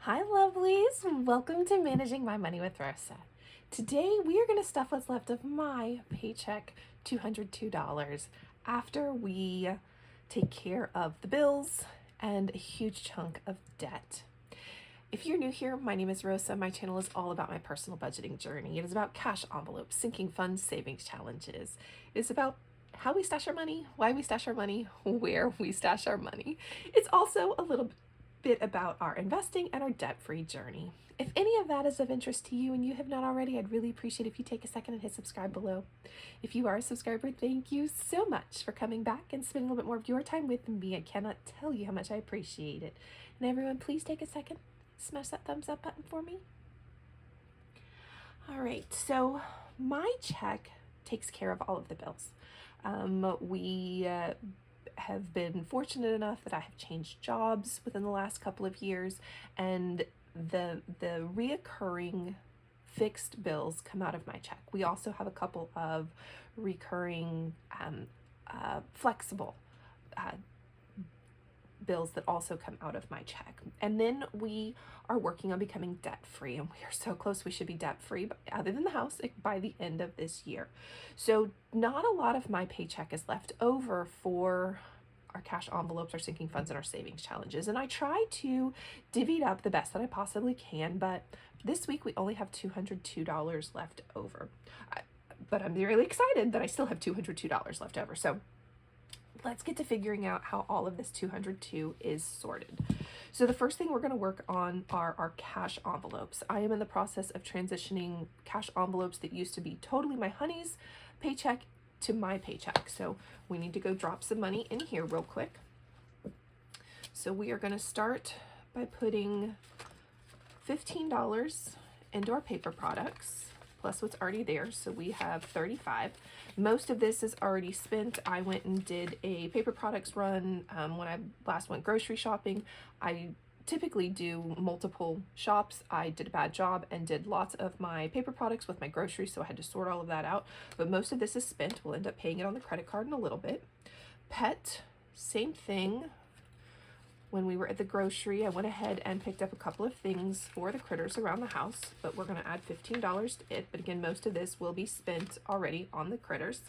Hi lovelies, welcome to Managing My Money with Rosa. Today we are going to stuff what's left of my paycheck, $202, after we take care of the bills and a huge chunk of debt. If you're new here, my name is Rosa. My channel is all about my personal budgeting journey. It is about cash envelopes, sinking funds, savings challenges. It is about how we stash our money, why we stash our money, where we stash our money. It's also a little bit about our investing and our debt-free journey. If any of that is of interest to you and you have not already, I'd really appreciate if you take a second and hit subscribe below. If you are a subscriber, thank you so much for coming back and spending a little bit more of your time with me. I cannot tell you how much I appreciate it. And everyone, please take a second, smash that thumbs up button for me. All right, so my check takes care of all of the bills. We have been fortunate enough that I have changed jobs within the last couple of years, and the reoccurring fixed bills come out of my check. We also have a couple of recurring flexible bills that also come out of my check. And then we are working on becoming debt free, and we are so close. We should be debt free, other than the house, by the end of this year. So not a lot of my paycheck is left over for our cash envelopes, our sinking funds, and our savings challenges. And I try to divvy it up the best that I possibly can, but this week we only have $202 left over. But I'm really excited that I still have $202 left over. So let's get to figuring out how all of this 202 is sorted. So the first thing we're going to work on are our cash envelopes. I am in the process of transitioning cash envelopes that used to be totally my honey's paycheck to my paycheck. So we need to go drop some money in here real quick. So we are going to start by putting $15 into our paper products, plus what's already there. So we have $35. Most of this is already spent. I went and did a paper products run when I last went grocery shopping. I typically do multiple shops. I did a bad job and did lots of my paper products with my groceries, so I had to sort all of that out. But most of this is spent. We'll end up paying it on the credit card in a little bit. Pet, same thing. When we were at the grocery, I went ahead and picked up a couple of things for the critters around the house, but we're going to add $15 to it. But again, most of this will be spent already on the critters.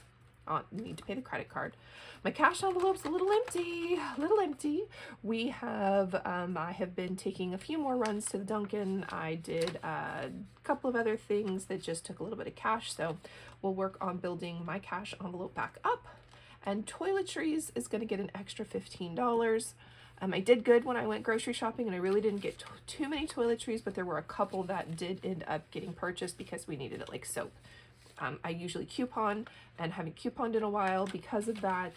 We need to pay the credit card. My cash envelope's a little empty. We have, I have been taking a few more runs to the Dunkin'. I did a couple of other things that just took a little bit of cash, so we'll work on building my cash envelope back up. And toiletries is going to get an extra $15. I did good when I went grocery shopping, and I really didn't get too many toiletries, but there were a couple that did end up getting purchased because we needed it like soap. I usually coupon, and haven't couponed in a while. Because of that,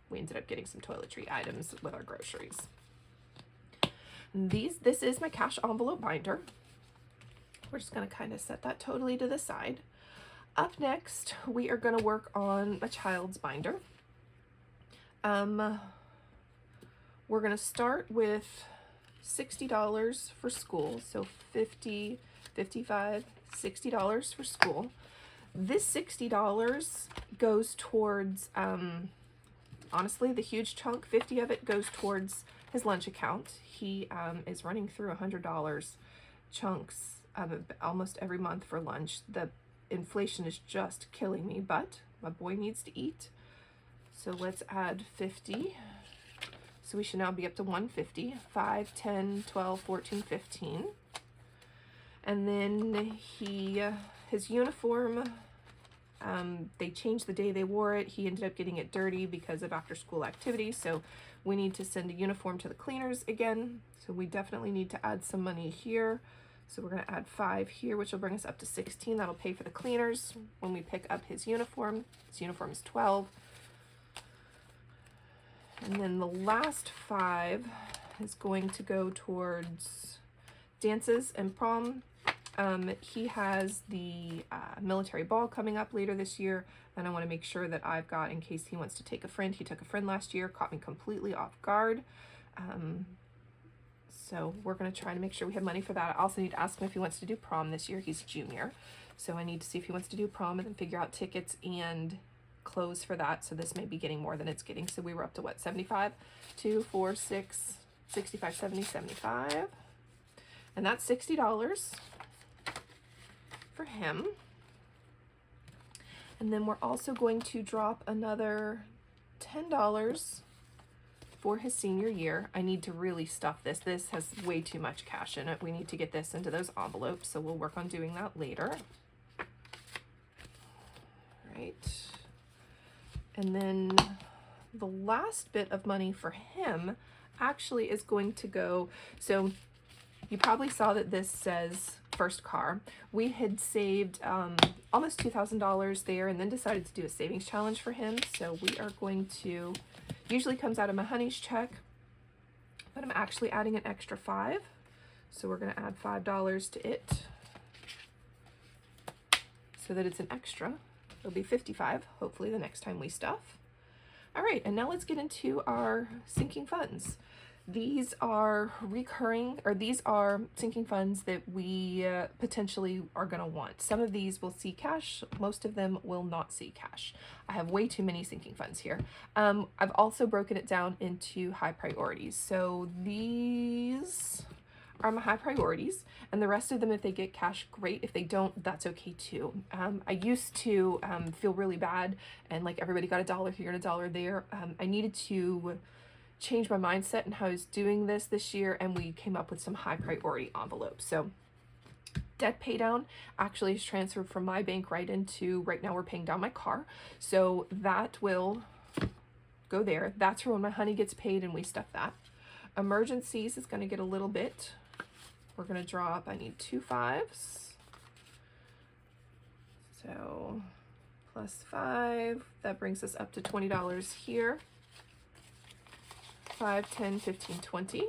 we ended up getting some toiletry items with our groceries. This is my cash envelope binder. We're just going to kind of set that totally to the side. Up next, we are going to work on a child's binder. We're going to start with $60 for school. So $50, $55, $60 for school. This $60 goes towards, honestly, the huge chunk, 50 of it goes towards his lunch account. He is running through $100 chunks almost every month for lunch. The inflation is just killing me, but my boy needs to eat. So let's add 50. So we should now be up to 150, 5, 10, 12, 14, 15. And then his uniform, they changed the day they wore it. He ended up getting it dirty because of after school activities. So we need to send a uniform to the cleaners again. So we definitely need to add some money here. So we're going to add 5 here, which will bring us up to 16. That'll pay for the cleaners when we pick up his uniform. His uniform is 12. And then the last 5 is going to go towards dances and prom. He has the military ball coming up later this year, and I want to make sure that I've got, in case he wants to take a friend. He took a friend last year, caught me completely off guard. So we're going to try to make sure we have money for that. I also need to ask him if he wants to do prom this year. He's a junior, so I need to see if he wants to do prom and then figure out tickets and clothes for that. So this may be getting more than it's getting. So we were up to what, 75, 2, 4, 6, 65, 70, 75. And that's $60 for him. And then we're also going to drop another $10 for his senior year. I need to really stuff this. This has way too much cash in it. We need to get this into those envelopes, so we'll work on doing that later. Right. And then the last bit of money for him actually is going to go, so you probably saw that this says first car. We had saved almost $2,000 there and then decided to do a savings challenge for him. So we are going to, usually comes out of my honey's check, but I'm actually adding an extra $5. So we're going to add $5 to it so that it's an extra. It'll be $55, hopefully the next time we stuff. All right, and now let's get into our sinking funds. These are recurring, or these are sinking funds that we potentially are going to want. Some of these will see cash, most of them will not see cash. I have way too many sinking funds here. I've also broken it down into high priorities. So these are my high priorities, and the rest of them, if they get cash, great. If they don't, that's okay too. I used to feel really bad and like everybody got $1 here and $1 there. I needed to change my mindset and how I was doing this year, and we came up with some high priority envelopes. So debt pay down actually is transferred from my bank right into, right now we're paying down my car. So that will go there. That's for when my honey gets paid and we stuff that. Emergencies is going to get a little bit. We're going to drop, I need 2 5s. So plus 5, that brings us up to $20 here. 5, 10, 15, 20.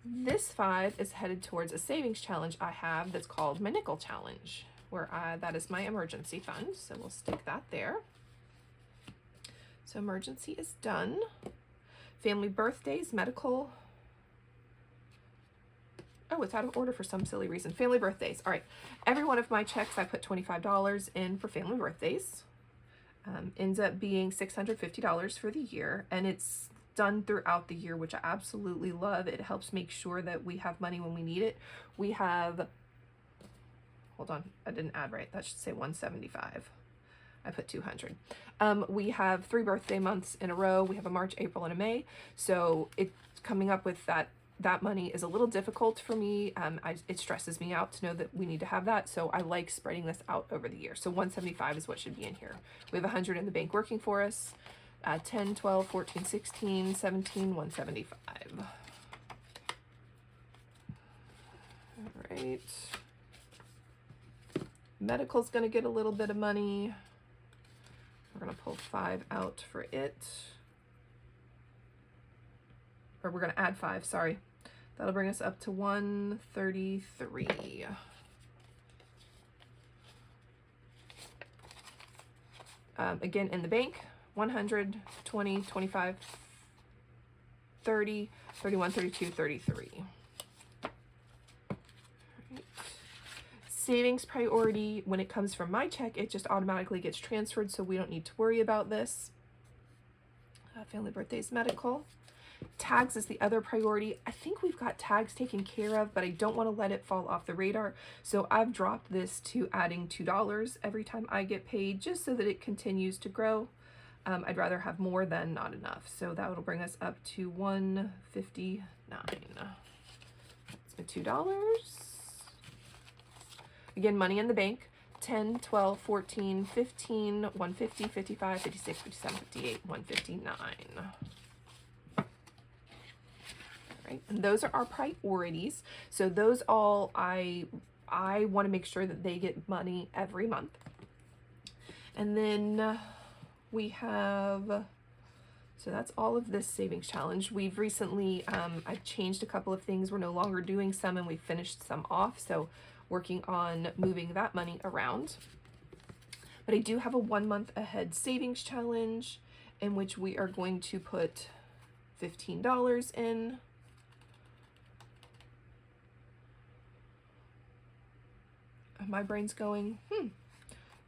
This 5 is headed towards a savings challenge I have that's called my nickel challenge, where that is my emergency fund. So we'll stick that there. So emergency is done. Family birthdays, medical. Oh, it's out of order for some silly reason. Family birthdays. All right. Every one of my checks, I put $25 in for family birthdays. Ends up being $650 for the year, and it's done throughout the year, which I absolutely love. It helps make sure that we have money when we need it. We have, hold on, I didn't add right. That should say 175. I put 200. We have 3 birthday months in a row. We have a March, April, and a May. So it's coming up with that money is a little difficult for me. It stresses me out to know that we need to have that. So I like spreading this out over the year. So 175 is what should be in here. We have 100 in the bank working for us. 10, 12, 14, 16, 17, 175. All right. Medical's going to get a little bit of money. We're going to pull 5 out for it. Or we're going to add 5, sorry. That'll bring us up to 133. Again, in the bank, 100, 20, 25, 30, 31, 32, 33. Right. Savings priority, when it comes from my check, it just automatically gets transferred, so we don't need to worry about this. Family birthdays, medical. Tags is the other priority. I think we've got tags taken care of, but I don't want to let it fall off the radar. So I've dropped this to adding $2 every time I get paid, just so that it continues to grow. I'd rather have more than not enough. So that will bring us up to 159. That's my $2. Again, money in the bank. 10, 12, 14, 15, 150, 55, 56, 57, 58, 159. Right? And those are our priorities. So those all, I want to make sure that they get money every month. And then we have, so that's all of this savings challenge. We've recently, I've changed a couple of things. We're no longer doing some, and we finished some off. So working on moving that money around. But I do have a 1 month ahead savings challenge in which we are going to put $15 in. My brain's going,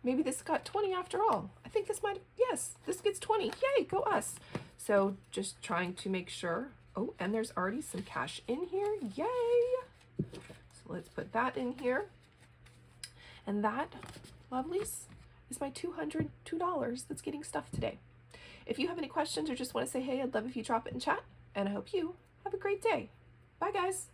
maybe this got 20 after all. I think this might, yes, this gets 20. Yay, go us. So just trying to make sure. Oh, and there's already some cash in here. Yay! So let's put that in here. And that, lovelies, is my $202 that's getting stuffed today. If you have any questions or just want to say hey, I'd love if you drop it in chat. And I hope you have a great day. Bye, guys.